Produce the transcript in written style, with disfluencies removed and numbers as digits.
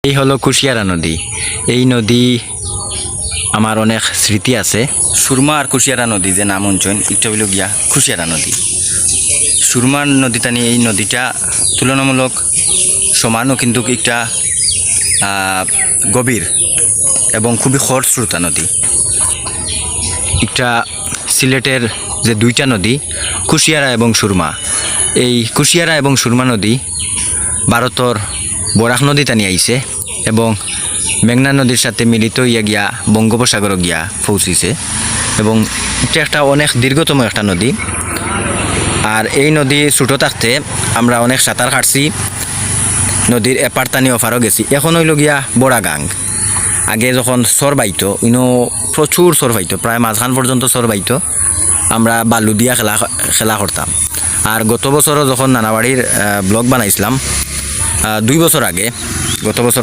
এই হলো কুশিয়ারা নদী। এই নদী আমার অনেক স্মৃতি আছে। সুরমা আর কুশিয়ারা নদী যে নাম অঞ্চল এটা হইল গিয়া কুশিয়ারা নদী। সুরমা নদীটা নিয়ে এই নদীটা তুলনামূলক সমানও, কিন্তু একটা গভীর এবং খুবই খরস্রোতা নদী। একটা সিলেটের যে দুইটা নদী কুশিয়ারা এবং সুরমা, এই কুশিয়ারা এবং সুরমা নদী ভারতের বরাক নদীতে নিয়ে আইছে এবং মেঘনা নদীর সাথে মিলিত হইয়া গিয়া বঙ্গোপসাগর গিয়া পৌঁছিছে এবং এটা একটা অনেক দীর্ঘতম একটা নদী। আর এই নদী ছোটো থাকতে আমরা অনেক সাঁতার কাটছি, নদীর এপার টানি ওপারও গেছি। এখন হইল গিয়া বড়া গাং। আগে যখন সর বাইতো ইনো প্রচুর সর বাইতো, প্রায় মাঝখান পর্যন্ত সর বাইতো, আমরা বালু দিয়া খেলা করতাম। আর গত বছরও যখন নানাবাড়ির ব্লগ বানাইছিলাম 2 বছর আগে, গত বছর